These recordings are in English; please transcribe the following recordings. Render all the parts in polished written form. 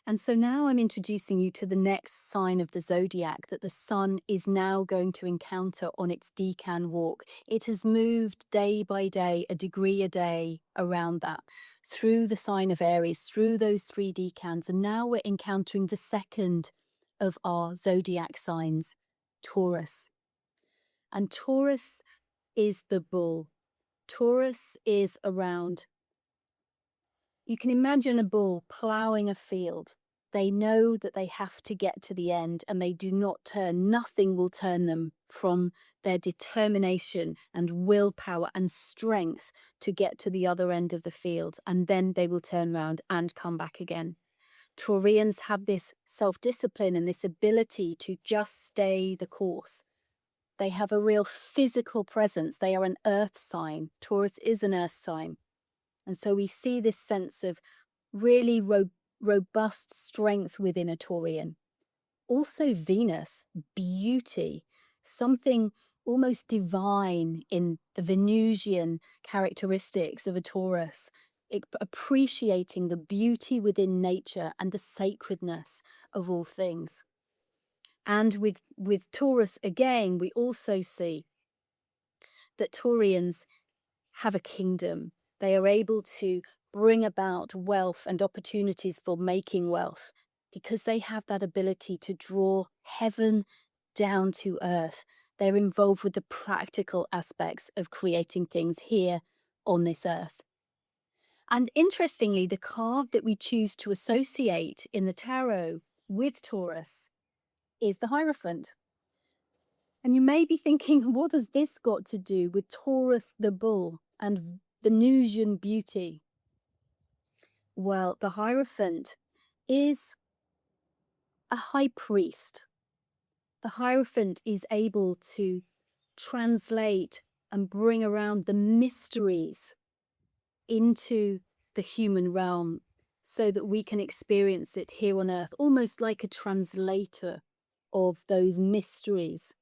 And so now I'm introducing you to the next sign of the zodiac that the sun is now going to encounter on its Decan walk. It has moved day by day, a degree a day around that, through the sign of Aries, through those three decans. And now we're encountering the second of our zodiac signs, Taurus. And Taurus is the bull. Taurus is around, you can imagine a bull ploughing a field. They know that they have to get to the end and they do not turn. Nothing will turn them from their determination and willpower and strength to get to the other end of the field. And then they will turn around and come back again. Taurians have this self-discipline and this ability to just stay the course. They have a real physical presence. They are an earth sign. Taurus is an earth sign. And so we see this sense of really robust strength within a Taurian. Also Venus, beauty, something almost divine in the Venusian characteristics of a Taurus, appreciating the beauty within nature and the sacredness of all things. And with Taurus, again, we also see that Taurians have a kingdom. They are able to bring about wealth and opportunities for making wealth because they have that ability to draw heaven down to earth. They're involved with the practical aspects of creating things here on this earth. And interestingly, the card that we choose to associate in the tarot with Taurus is the Hierophant. And you may be thinking, what has this got to do with Taurus the bull and Venusian beauty? Well, the Hierophant is a high priest. The Hierophant is able to translate and bring around the mysteries into the human realm so that we can experience it here on earth, almost like a translator of those mysteries,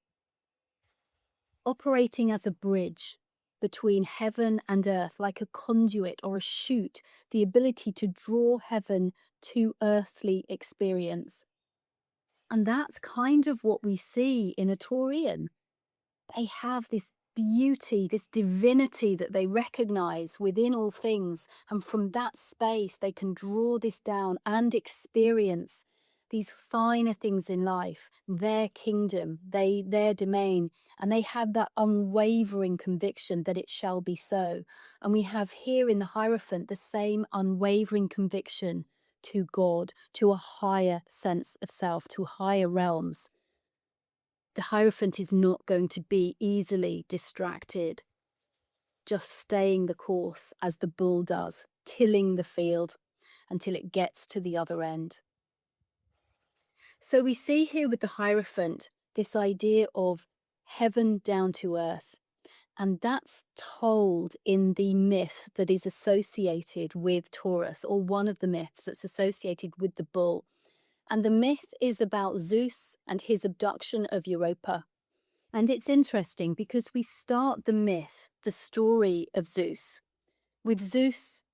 operating as a bridge between heaven and earth, like a conduit or a chute, the ability to draw heaven to earthly experience. And that's kind of what we see in a Taurian. They have this beauty, this divinity that they recognize within all things. And from that space, they can draw this down and experience these finer things in life, their kingdom, their domain, and they have that unwavering conviction that it shall be so. And we have here in the Hierophant the same unwavering conviction to God, to a higher sense of self, to higher realms. The Hierophant is not going to be easily distracted, just staying the course as the bull does, tilling the field until it gets to the other end. So we see here with the Hierophant this idea of heaven down to earth. And that's told in the myth that is associated with Taurus, or one of the myths that's associated with the bull. And the myth is about Zeus and his abduction of Europa. And it's interesting because we start the myth, the story of Zeus, with Zeus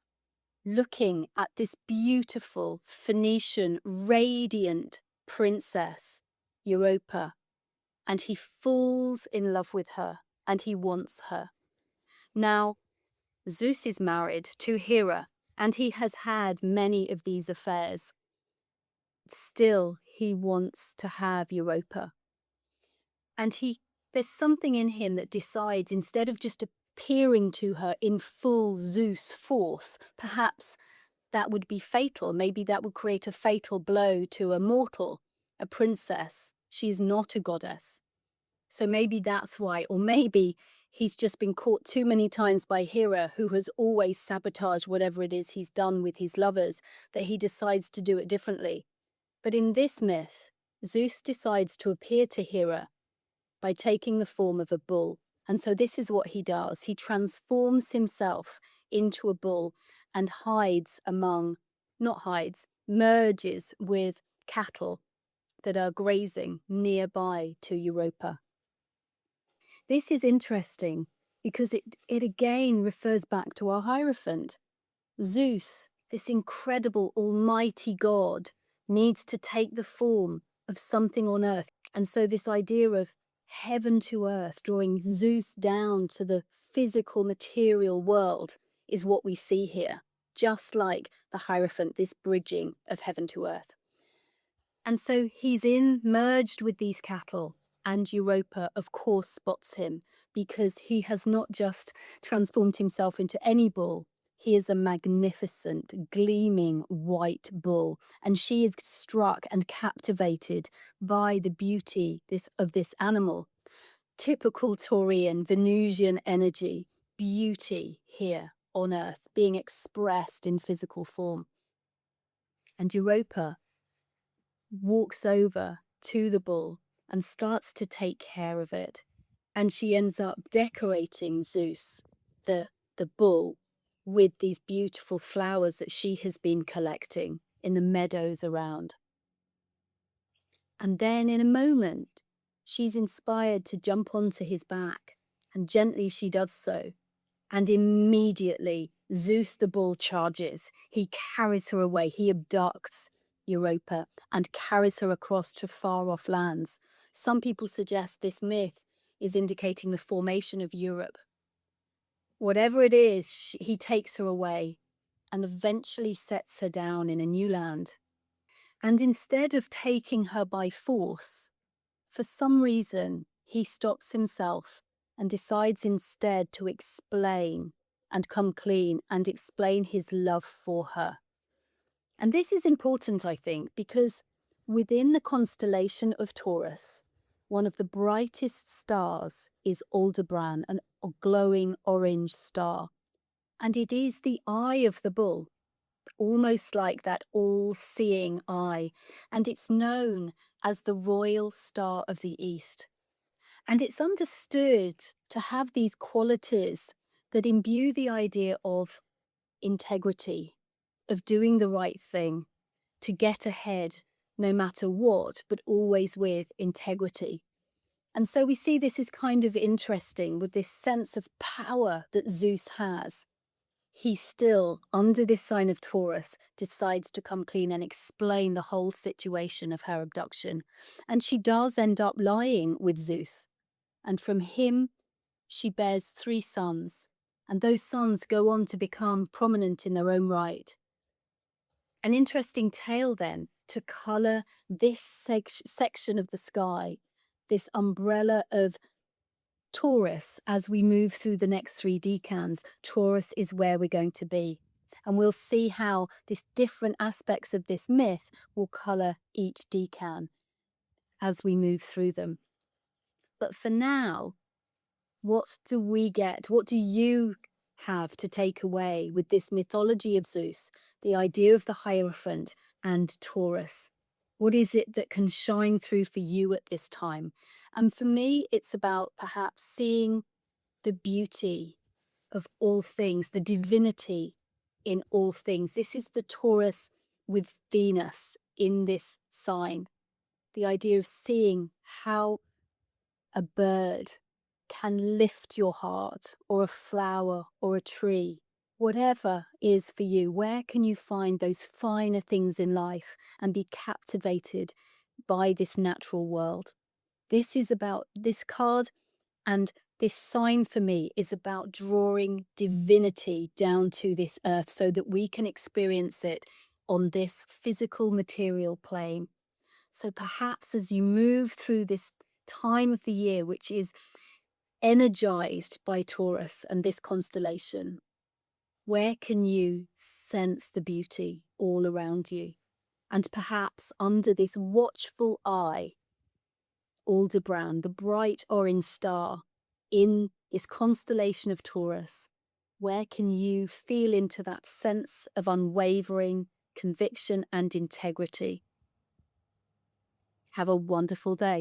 looking at this beautiful Phoenician, radiant princess, Europa, and he falls in love with her and he wants her. Now, Zeus is married to Hera and he has had many of these affairs. Still, he wants to have Europa. And there's something in him that decides, instead of just appearing to her in full Zeus force, perhaps that would be fatal. Maybe that would create a fatal blow to a mortal, a princess. She is not a goddess. So maybe that's why, or maybe he's just been caught too many times by Hera, who has always sabotaged whatever it is he's done with his lovers, that he decides to do it differently. But in this myth, Zeus decides to appear to Hera by taking the form of a bull. And so this is what he does. He transforms himself into a bull and merges with cattle that are grazing nearby to Europa. This is interesting because it again refers back to our Hierophant. Zeus, this incredible almighty god, needs to take the form of something on earth. And so this idea of heaven to earth, drawing Zeus down to the physical material world, is what we see here, just like the Hierophant, this bridging of heaven to earth. And so he's merged with these cattle, and Europa, of course, spots him because he has not just transformed himself into any bull. He is a magnificent, gleaming white bull, and she is struck and captivated by the beauty of this animal. Typical Taurian, Venusian energy, beauty here on earth, being expressed in physical form. And Europa walks over to the bull and starts to take care of it. And she ends up decorating Zeus, the bull, with these beautiful flowers that she has been collecting in the meadows around. And then in a moment, she's inspired to jump onto his back, and gently she does so. And immediately, Zeus the bull charges. He carries her away. He abducts Europa and carries her across to far-off lands. Some people suggest this myth is indicating the formation of Europe. Whatever it is, he takes her away and eventually sets her down in a new land. And instead of taking her by force, for some reason, he stops himself and decides instead to explain and come clean and explain his love for her. And this is important, I think, because within the constellation of Taurus, one of the brightest stars is Aldebaran, a glowing orange star. And it is the eye of the bull, almost like that all-seeing eye. And it's known as the royal star of the East. And it's understood to have these qualities that imbue the idea of integrity, of doing the right thing, to get ahead no matter what, but always with integrity. And so we see this is kind of interesting with this sense of power that Zeus has. He still, under this sign of Taurus, decides to come clean and explain the whole situation of her abduction. And she does end up lying with Zeus. And from him, she bears 3 sons, and those sons go on to become prominent in their own right. An interesting tale then to colour this section of the sky, this umbrella of Taurus. As we move through the next 3 decans, Taurus is where we're going to be. And we'll see how these different aspects of this myth will colour each decan as we move through them. But for now, what do we get? What do you have to take away with this mythology of Zeus, the idea of the Hierophant and Taurus? What is it that can shine through for you at this time? And for me, it's about perhaps seeing the beauty of all things, the divinity in all things. This is the Taurus with Venus in this sign. The idea of seeing how a bird can lift your heart, or a flower, or a tree. Whatever is for you, where can you find those finer things in life and be captivated by this natural world? This is about this card, and this sign for me is about drawing divinity down to this earth so that we can experience it on this physical material plane. So perhaps as you move through this time of the year, which is energized by Taurus and this constellation, where can you sense the beauty all around you? And perhaps under this watchful eye, Aldebaran, the bright orange star in this constellation of Taurus, where can you feel into that sense of unwavering conviction and integrity? Have a wonderful day.